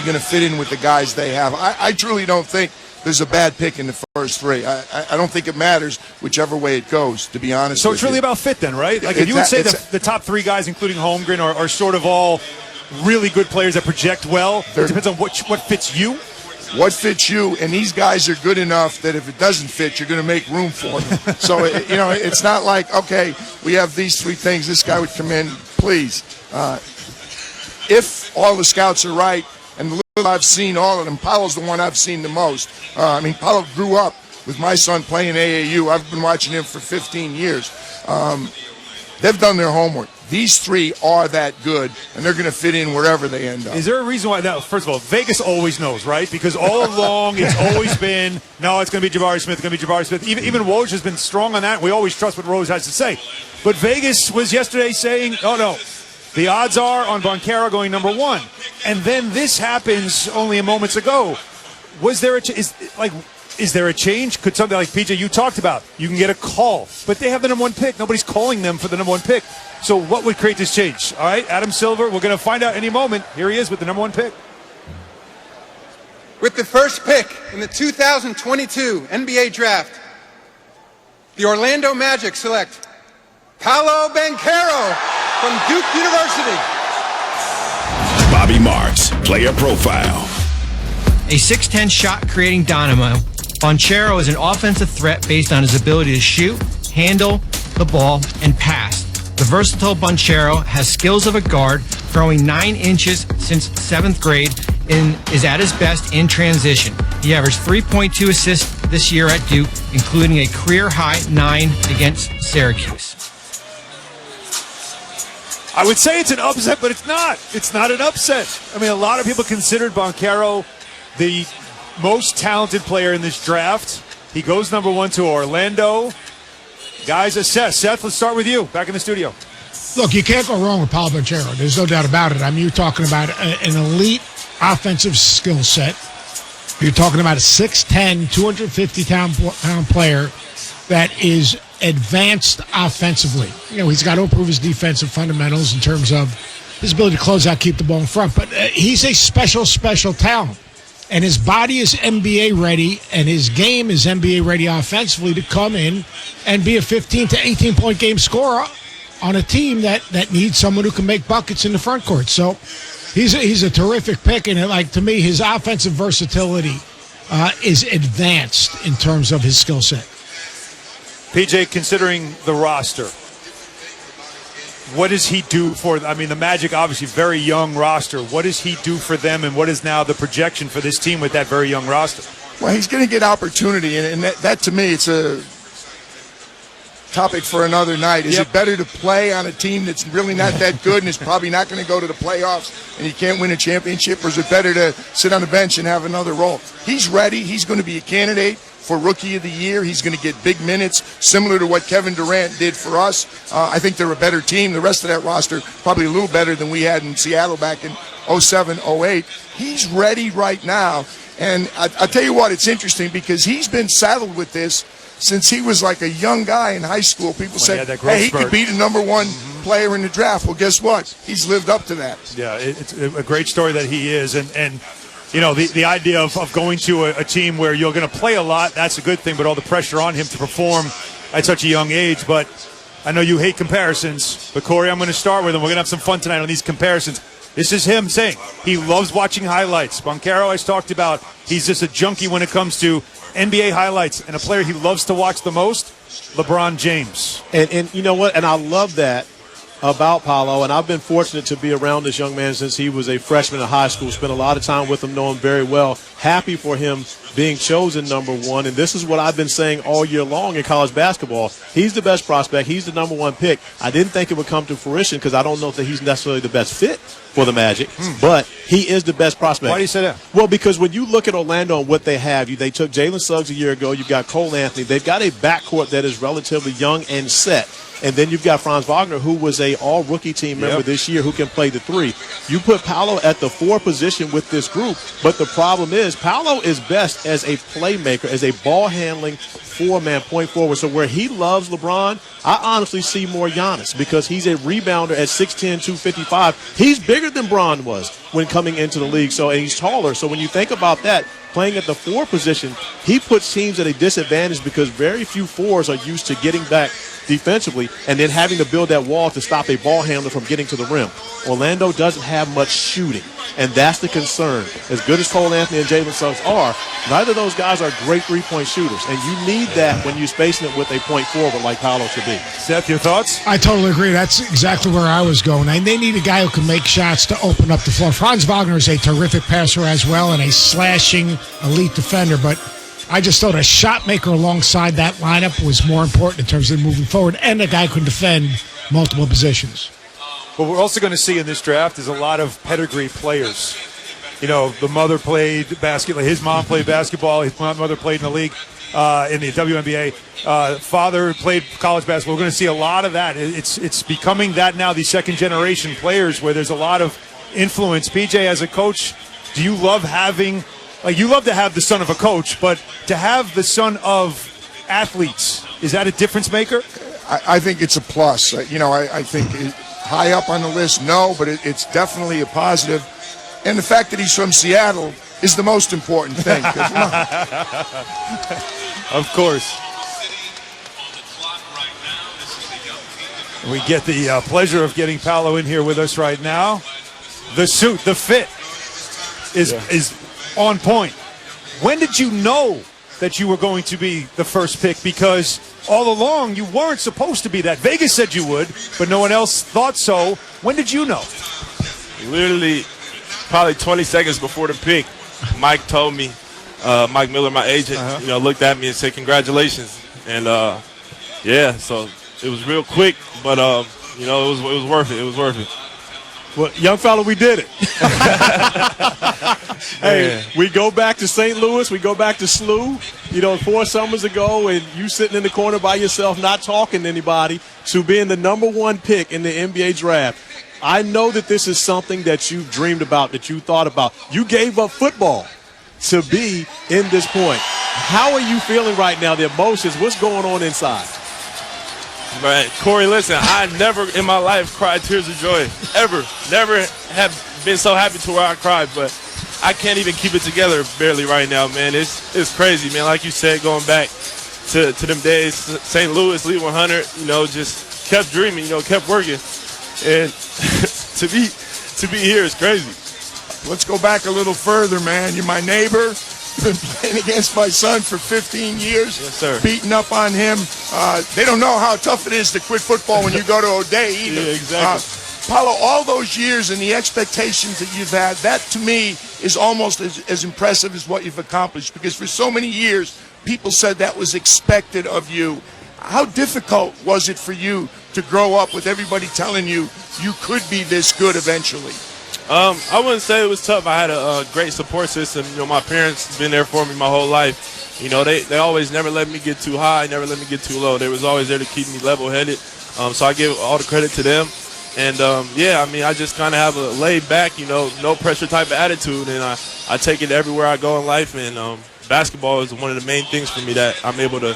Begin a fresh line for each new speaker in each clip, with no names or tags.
going to fit in with the guys they have. I truly don't think there's a bad pick in the first three. I don't think it matters whichever way it goes, to be honest
So
with
it's really
you.
about fit then, right? Like if you would say the top three guys, including Holmgren, are sort of all really good players that project well. It depends on what fits you.
What fits you, and these guys are good enough that if it doesn't fit, you're going to make room for them. So, it's not like, okay, we have these three things, this guy would come in, please. If all the scouts are right, and the little I've seen all of them, Paolo's the one I've seen the most. Paolo grew up with my son playing AAU. I've been watching him for 15 years. They've done their homework. These three are that good, and they're going to fit in wherever they end up.
Is there a reason why? Now, first of all, Vegas always knows, right? Because all along it's always been, no, it's going to be Jabari Smith, Even Woj has been strong on that. We always trust what Rose has to say. But Vegas was yesterday saying, oh, no, the odds are on Banchero going number one. And then this happens only a moments ago. Was there is there a change? Could something like PJ you talked about, you can get a call, but they have the number one pick. Nobody's calling them for the number one pick. So what would create this change? All right, Adam Silver, we're going to find out any moment. Here he is with the number one pick.
With the first pick in the 2022 NBA Draft, the Orlando Magic select Paolo Banchero from Duke University.
Bobby Marks, player profile.
A 6'10 shot-creating dynamo, Banchero is an offensive threat based on his ability to shoot, handle the ball, and pass. The versatile Banchero has skills of a guard, growing 9 inches since 7th grade, and is at his best in transition. He averaged 3.2 assists this year at Duke, including a career-high 9 against Syracuse.
I would say it's an upset, but it's not. It's not an upset. I mean, a lot of people considered Banchero the most talented player in this draft. He goes number one to Orlando. Guys, assess. Seth, let's start with you. Back in the studio.
Look, you can't go wrong with Paolo Banchero. There's no doubt about it. I mean, you're talking about an elite offensive skill set. You're talking about a 6'10", 250-pound player that is advanced offensively. He's got to improve his defensive fundamentals in terms of his ability to close out, keep the ball in front. But he's a special talent. And his body is NBA ready, and his game is NBA ready offensively to come in and be a 15 to 18-point game scorer on a team that needs someone who can make buckets in the front court. So he's a terrific pick, and to me, his offensive versatility is advanced in terms of his skill set.
PJ, considering the roster, what does he do for, the Magic, obviously very young roster. What does he do for them, and what is now the projection for this team with that very young roster?
Well, he's going to get opportunity, and that to me, it's a topic for another night. Is it better to play on a team that's really not that good and is probably not going to go to the playoffs and you can't win a championship, or is it better to sit on the bench and have another role? He's ready. He's going to be a candidate for Rookie of the Year. He's going to get big minutes, similar to what Kevin Durant did for us. I think they're a better team. The rest of that roster probably a little better than we had in Seattle back in 07, 08. He's ready right now. And I'll tell you what, it's interesting because he's been saddled with this since he was like a young guy in high school. People said, hey, he could be the number one player in the draft. Well, guess what? He's lived up to that.
Yeah, it's a great story that he is. And the idea of going to a team where you're going to play a lot, that's a good thing, but all the pressure on him to perform at such a young age. But I know you hate comparisons, but Corey, I'm going to start with him. We're going to have some fun tonight on these comparisons. This is him saying he loves watching highlights. Banchero, I talked about, he's just a junkie when it comes to NBA highlights, and a player he loves to watch the most, LeBron James.
And you know what? And I love that about Paolo, and I've been fortunate to be around this young man since he was a freshman in high school. Spent a lot of time with him, know him very well. Happy for him being chosen number one, and this is what I've been saying all year long in college basketball. He's the best prospect. He's the number one pick. I didn't think it would come to fruition because I don't know that he's necessarily the best fit for the Magic, but he is the best prospect.
Why do you say that?
Well, because when you look at Orlando and what they have, they took Jalen Suggs a year ago. You've got Cole Anthony. They've got a backcourt that is relatively young and set. And then you've got Franz Wagner, who was a all-rookie team member this year who can play the three. You put Paolo at the 4 position with this group, but the problem is Paolo is best as a playmaker, as a ball-handling 4-man point forward. So where he loves LeBron, I honestly see more Giannis because he's a rebounder at 6'10", 255. He's bigger than Bron was when coming into the league, and he's taller. So when you think about that, playing at the 4 position, he puts teams at a disadvantage because very few 4s are used to getting back defensively and then having to build that wall to stop a ball handler from getting to the rim. Orlando doesn't have much shooting, and that's the concern. As good as Cole Anthony and Jalen Suggs are, neither of those guys are great three-point shooters, and you need that when you're spacing it with a point forward like Paolo should be.
Seth, your thoughts?
I totally agree. That's exactly where I was going. And they need a guy who can make shots to open up the floor. Franz Wagner is a terrific passer as well and a slashing elite defender, but I just thought a shot maker alongside that lineup was more important in terms of moving forward, and a guy who can defend multiple positions.
What we're also going to see in this draft is a lot of pedigree players. You know, the mother played basketball. His mom played basketball. His mother played in the league, in the WNBA. Father played college basketball. We're going to see a lot of that. It's becoming that now, these second-generation players where there's a lot of influence. PJ, as a coach, do you love having – like, you love to have the son of a coach, but to have the son of athletes, is that a difference maker?
I think it's a plus. I think high up on the list, no, but it's definitely a positive. And the fact that he's from Seattle is the most important thing.
Of course. We get the pleasure of getting Paolo in here with us right now. The suit, the fit is on point. When did you know that you were going to be the first pick? Because all along you weren't supposed to be that. Vegas said you would, but no one else thought so. When did you know?
Literally, probably 20 seconds before the pick, Mike told me, Mike Miller, my agent, looked at me and said, congratulations. And, so it was real quick, but, it was worth it. It was worth it.
Well, young fella, we did it. Hey, we go back to St. Louis. We go back to SLU, 4 summers ago, and you sitting in the corner by yourself, not talking to anybody, to being the number 1 pick in the NBA draft. I know that this is something that you've dreamed about, that you thought about. You gave up football to be in this point. How are you feeling right now, the emotions? What's going on inside?
Man, Corey, listen, I never in my life cried tears of joy, ever. Never have been so happy to where I cried, but I can't even keep it together barely right now, man. It's crazy, man. Like you said, going back to them days, St. Louis, Elite 100, just kept dreaming, kept working. And to be here is crazy.
Let's go back a little further, man. You're my neighbor. Been playing against my son for 15 years.
Yes, sir.
Beating up on him. They don't know how tough it is to quit football when you go to O'Day either.
Yeah, exactly.
Paulo, all those years and the expectations that you've had, that to me is almost as impressive as what you've accomplished, because for so many years, people said that was expected of you. How difficult was it for you to grow up with everybody telling you you could be this good eventually?
I wouldn't say it was tough. I had a great support system. My parents been there for me my whole life. They always never let me get too high, never let me get too low. They was always there to keep me level-headed. So I give all the credit to them. And, I just kind of have a laid-back, no pressure type of attitude. And I take it everywhere I go in life. And basketball is one of the main things for me that I'm able to,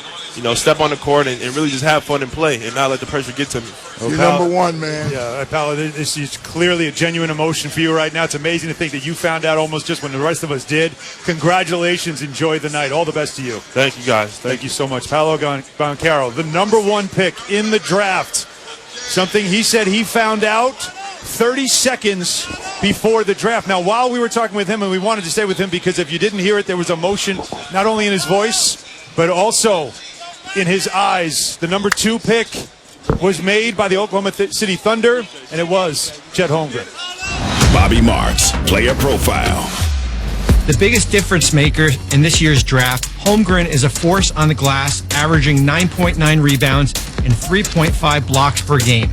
step on the court and really just have fun and play and not let the pressure get to me.
You're number 1, man.
Yeah, Paolo, this is clearly a genuine emotion for you right now. It's amazing to think that you found out almost just when the rest of us did. Congratulations. Enjoy the night. All the best to you.
Thank you, guys.
Thank you so much. Paolo Banchero, the number 1 pick in the draft. Something he said he found out 30 seconds before the draft. Now, while we were talking with him, and we wanted to stay with him because if you didn't hear it, there was emotion not only in his voice, but also in his eyes. The number 2 pick was made by the Oklahoma City Thunder, and it was Chet Holmgren.
Bobby Marks, player profile.
The biggest difference maker in this year's draft, Holmgren is a force on the glass, averaging 9.9 rebounds and 3.5 blocks per game.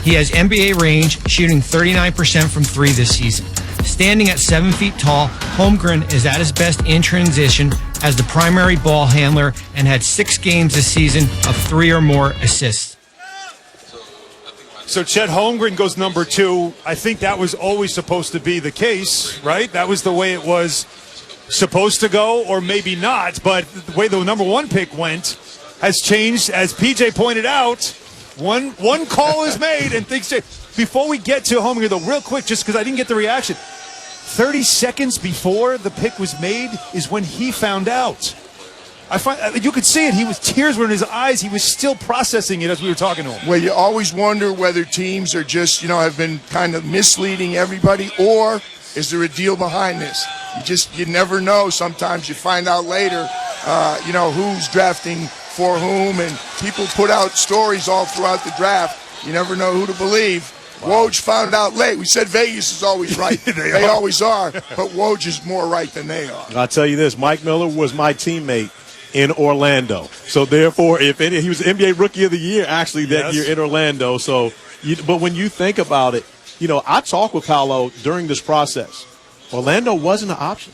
He has NBA range, shooting 39% from 3 this season. Standing at 7 feet tall, Holmgren is at his best in transition as the primary ball handler and had 6 games this season of 3 or more assists.
So Chet Holmgren goes number 2. I think that was always supposed to be the case, right? That was the way it was supposed to go or maybe not, but the way the number 1 pick went has changed. As PJ pointed out, one call is made and things change. Before we get to Holmgren, though, real quick, just because I didn't get the reaction, 30 seconds before the pick was made is when he found out. You could see it. Tears were in his eyes. He was still processing it as we were talking to him.
Well, you always wonder whether teams are just, have been kind of misleading everybody, or is there a deal behind this? You never know. Sometimes you find out later, who's drafting for whom, and people put out stories all throughout the draft. You never know who to believe. Wow. Woj found out late. We said Vegas is always right. they always are, but Woj is more right than they are.
I'll tell you this, Mike Miller was my teammate in Orlando. So therefore, he was the NBA Rookie of the Year actually that year in Orlando. So, but when you think about it, I talked with Paolo during this process. Orlando wasn't an option.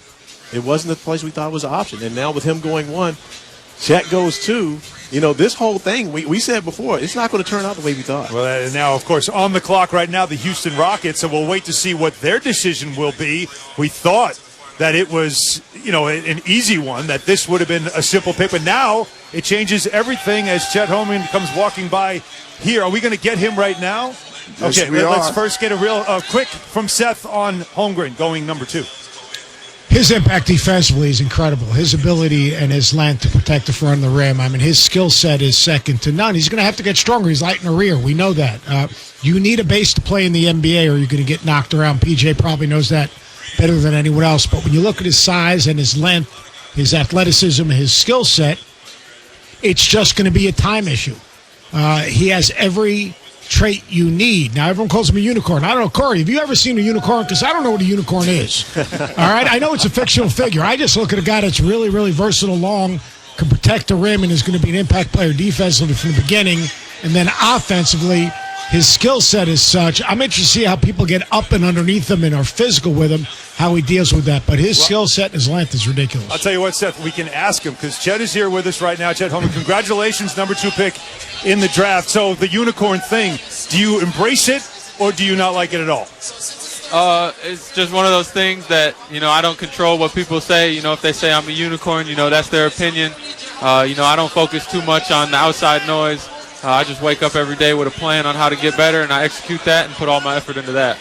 It wasn't the place we thought was an option. And now with him going 1, Chet goes 2. This whole thing, we said before, it's not going to turn out the way we thought.
Well, now, of course, on the clock right now, the Houston Rockets, so we'll wait to see what their decision will be. We thought that it was, an easy one, that this would have been a simple pick, but now it changes everything as Chet Holmgren comes walking by here. Are we going to get him right now?
Yes,
okay, let's first get a real quick from Seth on Holmgren going number 2.
His impact defensively is incredible. His ability and his length to protect the front of the rim. I mean, his skill set is second to none. He's going to have to get stronger. He's light in the rear. We know that. You need a base to play in the NBA or you're going to get knocked around. PJ probably knows that better than anyone else. But when you look at his size and his length, his athleticism, his skill set, it's just going to be a time issue. He has every trait you need. Now, everyone calls him a unicorn. I don't know, Corey, have you ever seen a unicorn? Because I don't know what a unicorn is. All right? I know it's a fictional figure. I just look at a guy that's really, really versatile, long, can protect the rim, and is going to be an impact player defensively from the beginning. And then offensively, his skill set is such. I'm interested to see how people get up and underneath him and are physical with him, how he deals with that. But his skill set and his length is ridiculous.
I'll tell you what, Seth, we can ask him because Chet is here with us right now. Chet Holmgren, congratulations, number 2 pick in the draft. So the unicorn thing, do you embrace it or do you not like it at all?
It's just one of those things that, I don't control what people say. If they say I'm a unicorn, that's their opinion. I don't focus too much on the outside noise. I just wake up every day with a plan on how to get better, and I execute that and put all my effort into that.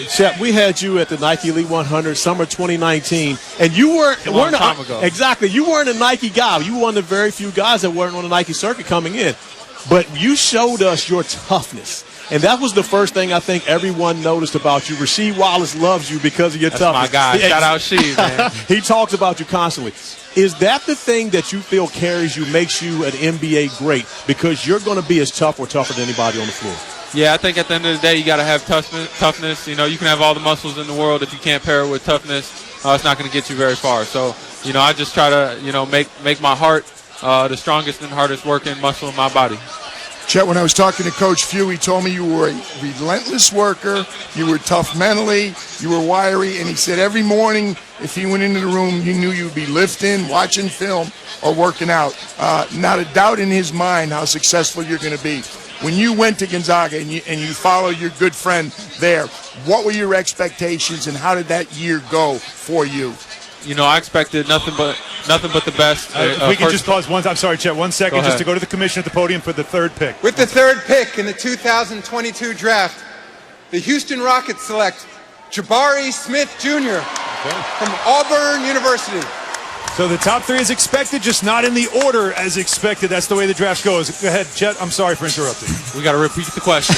Chet, we had you at the Nike Elite 100 summer 2019, and you weren't
a long time ago.
Exactly. You weren't a Nike guy. You were one of the very few guys that weren't on the Nike circuit coming in. But you showed us your toughness. And that was the first thing I think everyone noticed about you. Rasheed Wallace loves you because of your toughness.
That's my guy. Shout out Sheed, man.
He talks about you constantly. Is that the thing that you feel carries you, makes you an NBA great? Because you're going to be as tough or tougher than anybody on the floor.
Yeah, I think at the end of the day, you got to have toughness. You can have all the muscles in the world. If you can't pair it with toughness, it's not going to get you very far. So, I just try to, make my heart the strongest and hardest working muscle in my body.
Chet, when I was talking to Coach Few, he told me you were a relentless worker, you were tough mentally, you were wiry, and he said every morning if he went into the room, you knew you'd be lifting, watching film, or working out. Not a doubt in his mind how successful you're going to be. When you went to Gonzaga and you followed your good friend there, what were your expectations and how did that year go for you?
I expected nothing but the best.
If we can just pause I'm sorry, Chet, 1 second, just to go to the commissioner at the podium for the 3rd pick.
With the 3rd pick in the 2022 draft, the Houston Rockets select Jabari Smith Jr. From Auburn University.
So the top 3 is expected, just not in the order as expected. That's the way the draft goes. Go ahead, Chet. I'm sorry for interrupting.
We got to repeat the question.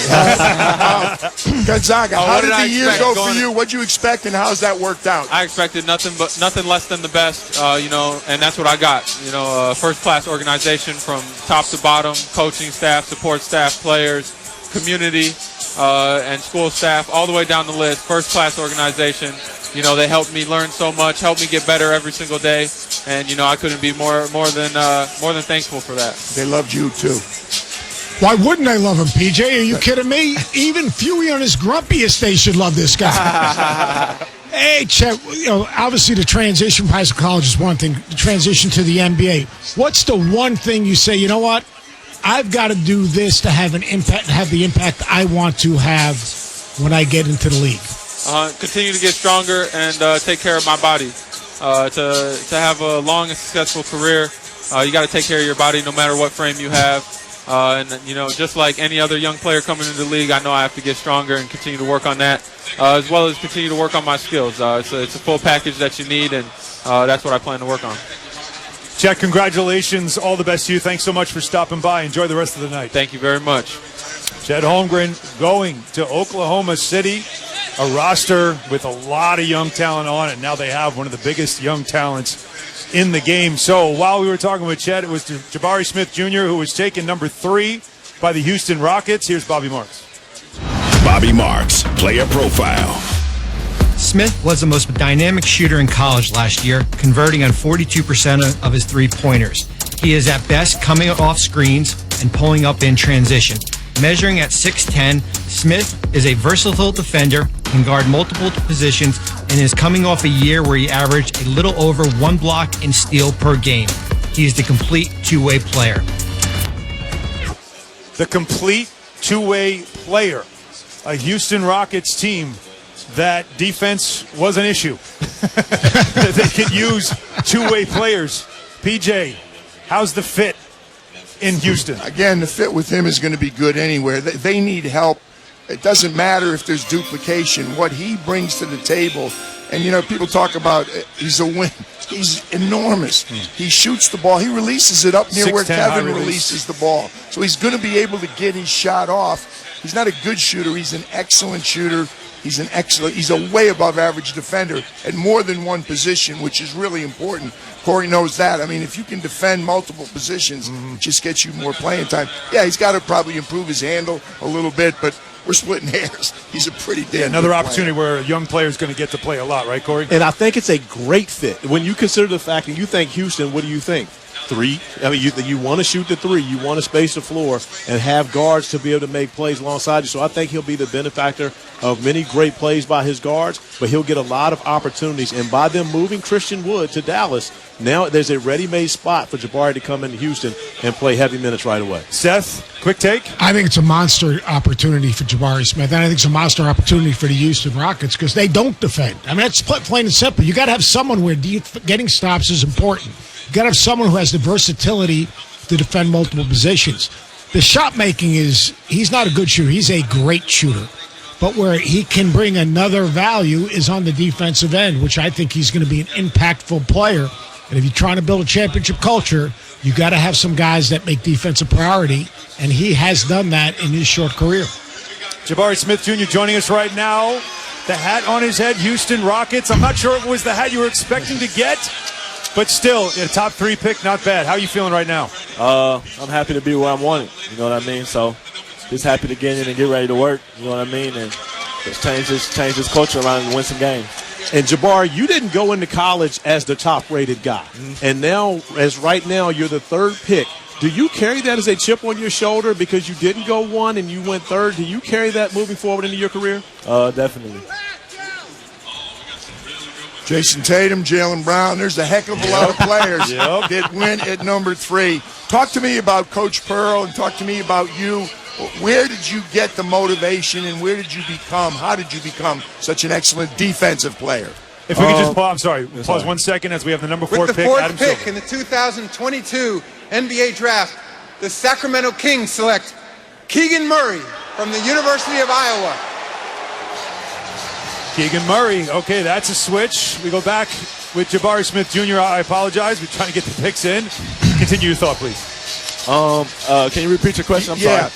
Gonzaga, how did the year go for you? What'd you expect, and how's that worked out?
I expected nothing less than the best, and that's what I got. First-class organization from top to bottom, coaching staff, support staff, players, community, and school staff, all the way down the list. First-class organization. They helped me learn so much, helped me get better every single day, and I couldn't be more than thankful for that.
They loved you too.
Why wouldn't I love him, PJ? Are you kidding me? Even Fewy on his grumpiest day should love this guy. Hey, Chet, obviously the transition from high school college is one thing. The transition to the NBA. What's the one thing you say, you know what? I've got to do this to have an impact, have the impact I want to have when I get into the league.
Continue to get stronger and take care of my body. To have a long and successful career, you got to take care of your body no matter what frame you have. And just like any other young player coming into the league, I know I have to get stronger and continue to work on that, as well as continue to work on my skills. It's a full package that you need, and that's what I plan to work on.
Chet, congratulations. All the best to you. Thanks so much for stopping by. Enjoy the rest of the night.
Thank you very much.
Chet Holmgren going to Oklahoma City, a roster with a lot of young talent on it. Now they have one of the biggest young talents in the game. So while we were talking with Chet, it was Jabari Smith Jr., who was taken number 3 by the Houston Rockets. Here's Bobby Marks.
Bobby Marks, player profile.
Smith was the most dynamic shooter in college last year, converting on 42% of his three-pointers. He is at best coming off screens and pulling up in transition. Measuring at 6'10", Smith is a versatile defender, can guard multiple positions, and is coming off a year where he averaged a little over 1 block and steal per game. He is the complete two-way player.
The complete two-way player. A Houston Rockets team that defense was an issue. They could use two-way players. PJ, how's the fit in Houston?
Again, the fit with him is going to be good anywhere. They need help. It doesn't matter if there's duplication. What he brings to the table, and people talk about he's a win. He's enormous. He shoots the ball. He releases it up near
6'10",
where Kevin
high release.
releases the ball. So he's going to be able to get his shot off. He's not a good shooter. He's an excellent shooter. He's a way above average defender at more than one position, which is really important. Corey knows that. I mean, if you can defend multiple positions, it just gets you more playing time. Yeah, he's got to probably improve his handle a little bit, but we're splitting hairs. He's a pretty damn
Another
good
opportunity
player.
where a young player is going to get to play a lot, right, Corey?
And I think it's a great fit. When you consider the fact that you think Houston, what do you think? 3? I mean, you want to shoot the 3. You want to space the floor and have guards to be able to make plays alongside you. So I think he'll be the benefactor of many great plays by his guards, but he'll get a lot of opportunities. And by them moving Christian Wood to Dallas, now there's a ready-made spot for Jabari to come into Houston and play heavy minutes right away.
Seth, quick take?
I think it's a monster opportunity for Jabari Smith, and I think it's a monster opportunity for the Houston Rockets because they don't defend. I mean, that's plain and simple. You got to have someone where getting stops is important. You got to have someone who has the versatility to defend multiple positions. The shot making he's not a good shooter. He's a great shooter. But where he can bring another value is on the defensive end, which I think he's going to be an impactful player. And if you're trying to build a championship culture, you got to have some guys that make defense a priority, and he has done that in his short career.
Jabari Smith Jr. joining us right now. The hat on his head, Houston Rockets. I'm not sure it was the hat you were expecting to get, but still, a top 3 pick, not bad. How are you feeling right now?
I'm happy to be where I'm wanted. You know what I mean? So just happy to get in and get ready to work. You know what I mean? And just change this culture around and win some games.
And Jabari, you didn't go into college as the top-rated guy. And now, right now, you're the 3rd pick. Do you carry that as a chip on your shoulder because you didn't go 1 and you went 3rd? Do you carry that moving forward into your career?
Definitely.
Jason Tatum, Jaylen Brown, there's a heck of a lot of players that went at number 3. Talk to me about Coach Pearl and talk to me about you. Where did you get the motivation and how did you become such an excellent defensive player?
If we could just pause 1 second as we have the number 4
With the
pick,
4th
Adam
pick
Silver.
in the 2022 NBA Draft, the Sacramento Kings select Keegan Murray from the University of Iowa.
Keegan Murray. Okay, that's a switch. We go back with Jabari Smith Jr. I apologize. We're trying to get the picks in. Continue your thought, please.
Can you repeat your question? I'm sorry.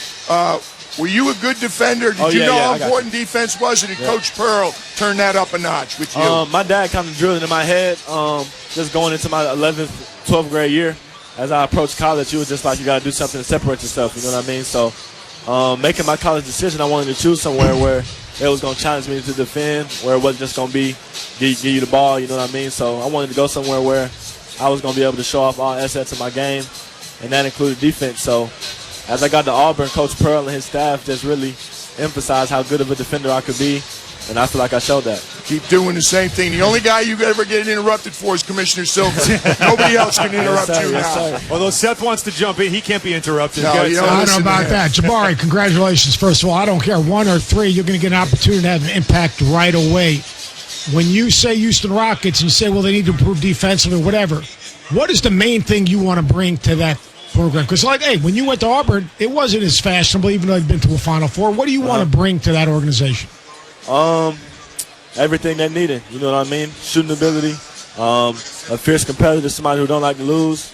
Were you a good defender? Did you know how important defense was? Or did Coach Pearl turn that up a notch with you?
My dad kind of drilled it in my head just going into my 11th, 12th grade year. As I approached college, he was just like, you got to do something to separate yourself. You know what I mean? So making my college decision, I wanted to choose somewhere where it was going to challenge me to defend, where it wasn't just going to be give you the ball, you know what I mean? So I wanted to go somewhere where I was going to be able to show off all assets of my game, and that included defense. So as I got to Auburn, Coach Pearl and his staff just really emphasized how good of a defender I could be, and I feel like I showed that.
Keep doing the same thing. The only guy you ever get interrupted for is Commissioner Silver. Nobody else can interrupt you now.
Although Seth wants to jump in, he can't be interrupted.
No,
I don't know about that. Jabari, congratulations. First of all, I don't care 1 or 3. You're going to get an opportunity to have an impact right away. when you say Houston Rockets and you say, well, they need to improve defensively or whatever, what is the main thing you want to bring to that program? Because, like, hey, when you went to Auburn, it wasn't as fashionable, even though you'd been to a Final Four. What do you want to bring to that organization?
Everything they needed. You know what I mean? Shooting ability, a fierce competitor, somebody who don't like to lose,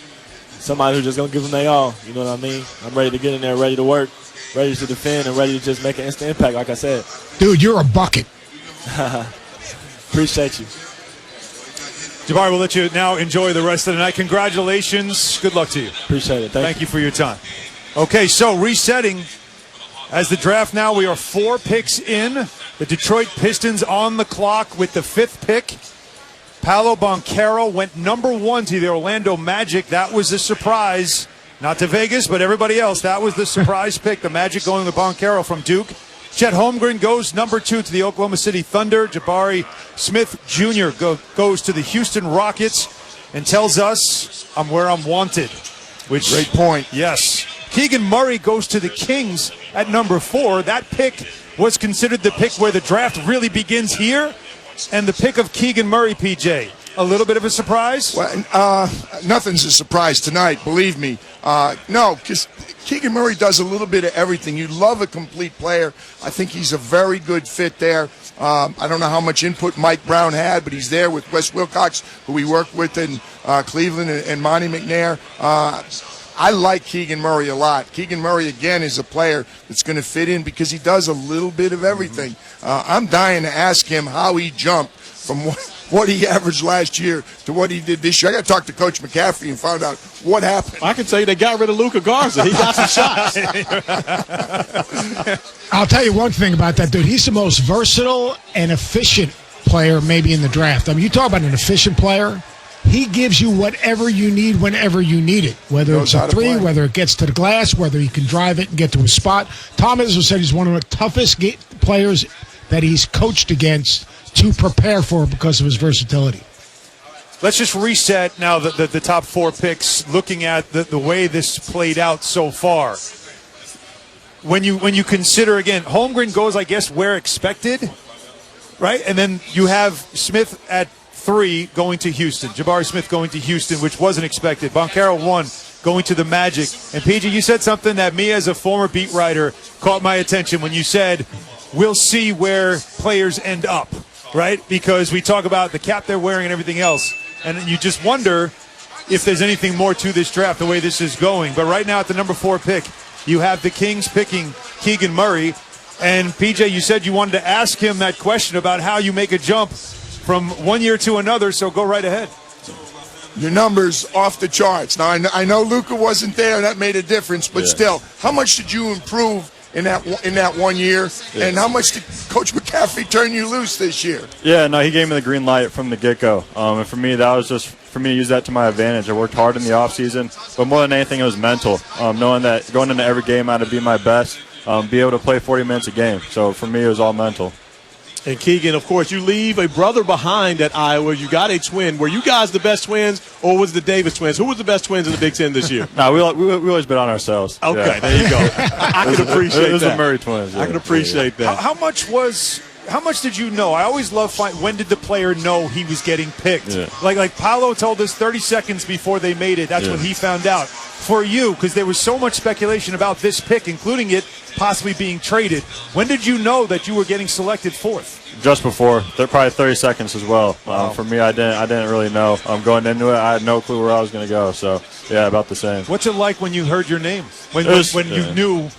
somebody who's just going to give them their all. You know what I mean? I'm ready to get in there, ready to work, ready to defend, and ready to just make an instant impact, like I said.
Dude, you're a bucket.
Appreciate you.
Jabari, we'll let you now enjoy the rest of the night. Congratulations. Good luck to you.
Appreciate it.
Thank you for your time. Okay, so resetting as the draft now, we are 4 picks in. The Detroit Pistons on the clock with the 5th pick. Paolo Banchero went number 1 to the Orlando Magic. That was a surprise. Not to Vegas, but everybody else. That was the surprise pick. The Magic going with Banchero from Duke. Chet Holmgren goes number 2 to the Oklahoma City Thunder. Jabari Smith Jr. goes to the Houston Rockets and tells us, I'm where I'm wanted. Which,
great point.
Yes. Keegan Murray goes to the Kings at number 4. That pick was considered the pick where the draft really begins here. And the pick of Keegan Murray, PJ, a little bit of a surprise?
Well, nothing's a surprise tonight, believe me. No, because Keegan Murray does a little bit of everything. You love a complete player. I think he's a very good fit there. I don't know how much input Mike Brown had, but he's there with Wes Wilcox, who we worked with in Cleveland, and Monty McNair. I like Keegan Murray a lot. Keegan Murray, again, is a player that's going to fit in because he does a little bit of everything. I'm dying to ask him how he jumped from what he averaged last year to what he did this year. I got to talk to Coach McCaffrey and find out what happened.
I can tell you they got rid of Luka Garza. He got some shots.
I'll tell you one thing about that dude. He's the most versatile and efficient player maybe in the draft. I mean, you talk about an efficient player. He gives you whatever you need whenever you need it, whether it's a 3, whether it gets to the glass, whether he can drive it and get to a spot. Tom Izzo said he's one of the toughest players that he's coached against to prepare for because of his versatility.
Let's just reset now the top 4 picks, looking at the way this played out so far. When you consider, again, Holmgren goes, I guess, where expected, right? And then you have Smith at 3 going to Houston. Jabari Smith going to Houston, which wasn't expected. Banchero 1 going to the Magic. And PJ, you said something that me as a former beat writer caught my attention when you said, we'll see where players end up, right? Because we talk about the cap they're wearing and everything else. And you just wonder if there's anything more to this draft, the way this is going. But right now at the number 4 pick, you have the Kings picking Keegan Murray. And PJ, you said you wanted to ask him that question about how you make a jump from one year to another, so go right ahead.
Your numbers off the charts. Now, I know Luka wasn't there, and that made a difference, but still, how much did you improve in that 1 year, and how much did Coach McCaffrey turn you loose this year?
Yeah, no, he gave me the green light from the get-go, and for me, that was just for me to use that to my advantage. I worked hard in the offseason, but more than anything, it was mental, knowing that going into every game I had to be my best, be able to play 40 minutes a game. So for me, it was all mental.
And Keegan, of course, you leave a brother behind at Iowa. You got a twin. Were you guys the best twins, or was it the Davis twins? Who was the best twins in the Big Ten this year?
No, we always bet on ourselves.
Okay,
yeah.
There you go. I can appreciate that.
It was the Murray twins. Yeah.
I can appreciate that.
How much did you know? I always love when did the player know he was getting picked? Yeah. Like Paolo told us 30 seconds before they made it. That's when he found out. For you, because there was so much speculation about this pick, including it possibly being traded. When did you know that you were getting selected 4th?
Just before, probably 30 seconds as well.
Wow.
For me, I didn't really know. Going into it, I had no clue where I was going to go. So yeah, about the same.
What's it like when you heard your name? When you knew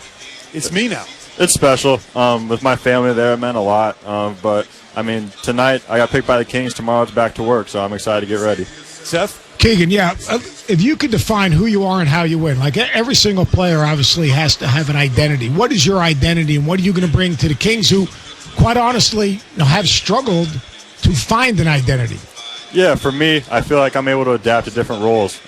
it's me now?
It's special. With my family there, it meant a lot. But I mean, tonight I got picked by the Kings. Tomorrow it's back to work, so I'm excited to get ready.
Seth?
Keegan, yeah. If you could define who you are and how you win, like every single player obviously has to have an identity. What is your identity, and what are you going to bring to the Kings, who, quite honestly, have struggled to find an identity?
Yeah, for me, I feel like I'm able to adapt to different roles.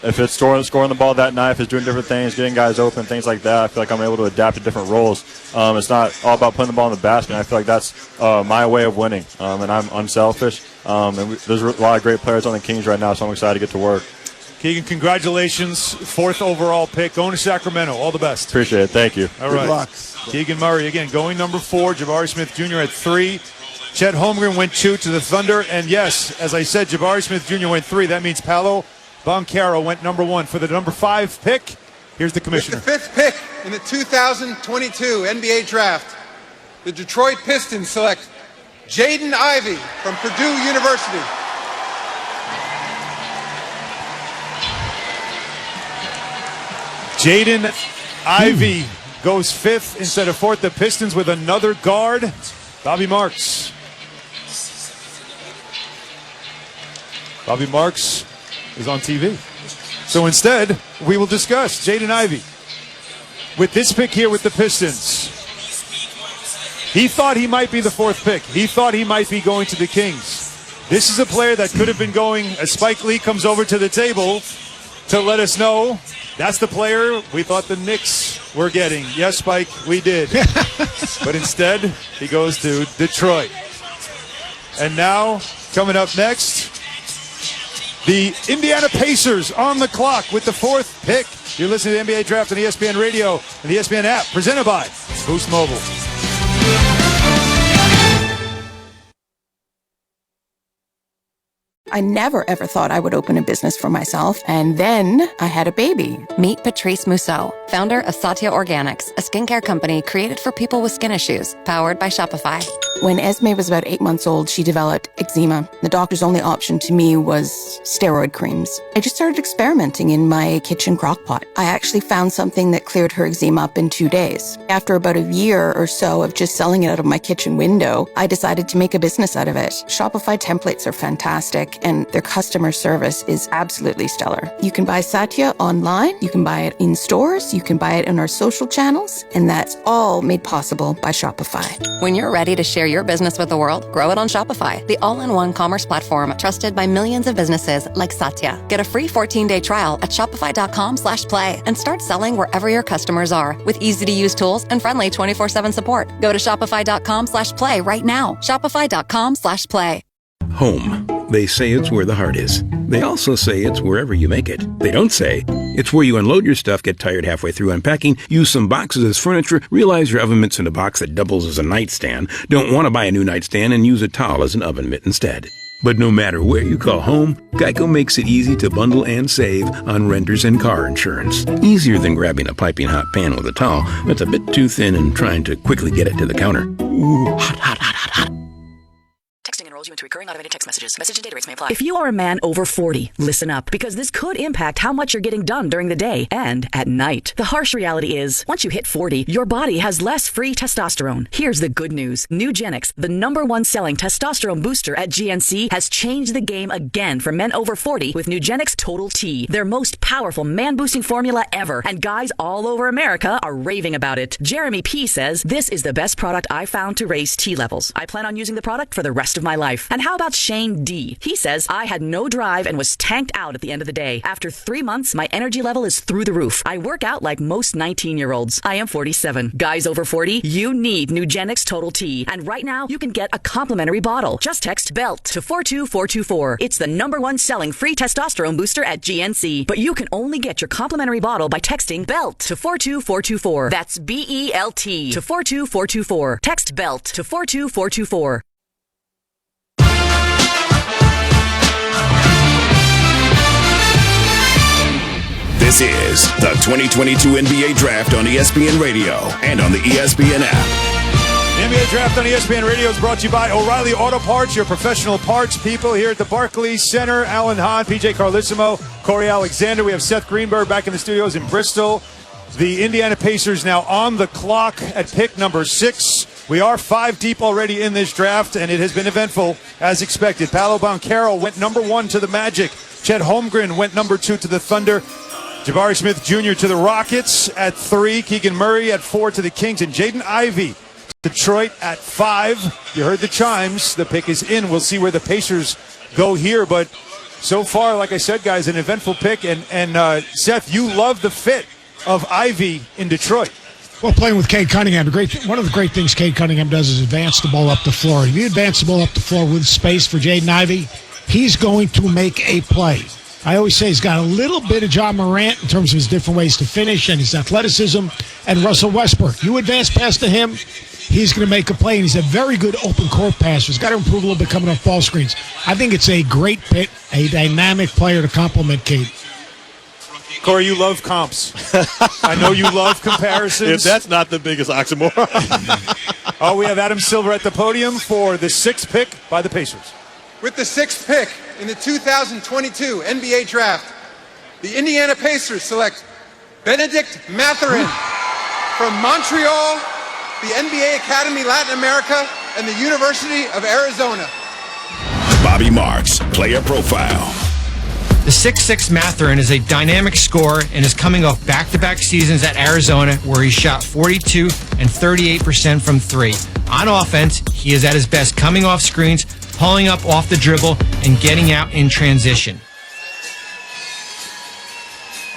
If it's scoring the ball that night, if it's doing different things, getting guys open, things like that, I feel like I'm able to adapt to different roles. It's not all about putting the ball in the basket, and I feel like that's my way of winning, and I'm unselfish. There's a lot of great players on the Kings right now, so I'm excited to get to work.
Keegan, congratulations. 4th overall pick. Going to Sacramento. All the best.
Appreciate it. Thank you.
All right.
Good luck.
Keegan Murray, again, going number 4. Jabari Smith Jr. at 3. Chet Holmgren went 2 to the Thunder. And yes, as I said, Jabari Smith Jr. went 3. That means Paolo Banchero went number 1. For the number 5 pick, here's the commissioner.
With the 5th pick in the 2022 NBA Draft, the Detroit Pistons select Jaden Ivey from Purdue University.
Jaden Ivey goes 5th instead of 4th. The Pistons with another guard, Bobby Marks. Bobby Marks is on TV. So instead, we will discuss Jaden Ivey. With this pick here with the Pistons, he thought he might be the 4th pick. He thought he might be going to the Kings. This is a player that could have been going, as Spike Lee comes over to the table to let us know that's the player we thought the Knicks were getting. Yes, Spike, we did. But instead, he goes to Detroit. And now, coming up next, the Indiana Pacers on the clock with the 4th pick. You're listening to the NBA Draft on ESPN Radio and the ESPN app, presented by Boost Mobile.
I never, ever thought I would open a business for myself. And then I had a baby.
Meet Patrice Mousseau, founder of Satya Organics, a skincare company created for people with skin issues, powered by Shopify.
When Esme was about 8 months old, she developed eczema. The doctor's only option to me was steroid creams. I just started experimenting in my kitchen crock pot. I actually found something that cleared her eczema up in 2 days. After about a year or so of just selling it out of my kitchen window, I decided to make a business out of it. Shopify templates are fantastic, and their customer service is absolutely stellar. You can buy Satya online, you can buy it in stores, you can buy it in our social channels, and that's all made possible by Shopify.
When you're ready to share your business with the world, grow it on Shopify, the all-in-one commerce platform trusted by millions of businesses like Satya. Get a free 14-day trial at shopify.com/play and start selling wherever your customers are with easy-to-use tools and friendly 24/7 support. Go to shopify.com/play right now. Shopify.com/play.
Home. They say it's where the heart is. They also say it's wherever you make it. They don't say it's where you unload your stuff, get tired halfway through unpacking, use some boxes as furniture, realize your oven mitt's in a box that doubles as a nightstand, don't want to buy a new nightstand, and use a towel as an oven mitt instead. But no matter where you call home, Geico makes it easy to bundle and save on renters and car insurance. Easier than grabbing a piping hot pan with a towel that's a bit too thin and trying to quickly get it to the counter. Ooh, hot, hot, hot, hot, hot.
Texting enrolls you into recurring automated text messages. Message and data rates may apply.
If you are a man over 40, listen up, because this could impact how much you're getting done during the day and at night. The harsh reality is, once you hit 40, your body has less free testosterone. Here's the good news. Nugenix, the #1 selling testosterone booster at GNC, has changed the game again for men over 40 with Nugenix Total T, their most powerful man-boosting formula ever. And guys all over America are raving about it. Jeremy P. says, "This is the best product I found to raise T levels. I plan on using the product for the rest of my life." And how about Shane D? He says, "I had no drive and was tanked out at the end of the day. After 3 months, my energy level is through the roof. I work out like most 19-year-olds. I am 47. Guys over 40, you need Nugenix Total T. And right now, you can get a complimentary bottle. Just text BELT to 42424. It's the #1 selling free testosterone booster at GNC. But you can only get your complimentary bottle by texting BELT to 42424. That's BELT to 42424. Text BELT to 42424.
This is the 2022 NBA Draft on ESPN Radio and on the ESPN app.
The NBA Draft on ESPN Radio is brought to you by O'Reilly Auto Parts, your professional parts people here at the Barclays Center. Alan Hahn, PJ Carlissimo, Corey Alexander. We have Seth Greenberg back in the studios in Bristol. The Indiana Pacers now on the clock at pick number 6. We are 5 deep already in this draft, and it has been eventful as expected. Paolo Banchero went #1 to the Magic. Chet Holmgren went #2 to the Thunder. Jabari Smith Jr. to the Rockets at 3. Keegan Murray at 4 to the Kings. And Jaden Ivey, Detroit at 5. You heard the chimes. The pick is in. We'll see where the Pacers go here. But so far, like I said, guys, an eventful pick. And Seth, you love the fit of Ivey in Detroit.
Well, playing with Cade Cunningham, one of the great things Cade Cunningham does is advance the ball up the floor. If you advance the ball up the floor with space for Jaden Ivey, he's going to make a play. I always say he's got a little bit of John Morant in terms of his different ways to finish and his athleticism, and Russell Westbrook. You advance past to him, he's going to make a play, and he's a very good open court passer. He's got to improve a little bit coming off ball screens. I think it's a great fit, a dynamic player to complement Cade.
Corey, you love comps. I know you love comparisons.
If that's not the biggest oxymoron.
Oh, we have Adam Silver at the podium for the 6th pick by the Pacers.
With the 6th pick in the 2022 NBA Draft, the Indiana Pacers select Benedict Mathurin from Montreal, the NBA Academy Latin America, and the University of Arizona.
Bobby Marks, player profile.
The 6'6 Mathurin is a dynamic scorer and is coming off back-to-back seasons at Arizona where he shot 42 and 38% from 3. On offense, he is at his best coming off screens, pulling up off the dribble, and getting out in transition.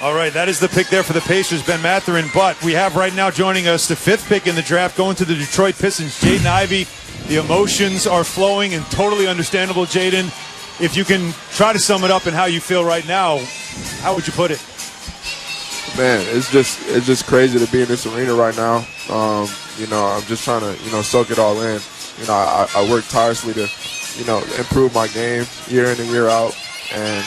All right, that is the pick there for the Pacers, Ben Mathurin. But we have right now joining us the 5th pick in the draft, going to the Detroit Pistons, Jaden Ivey. The emotions are flowing and totally understandable, Jaden. If you can try to sum it up and how you feel right now, how would you put it?
Man, it's just crazy to be in this arena right now. I'm just trying to, soak it all in. I work tirelessly to, improve my game year in and year out. And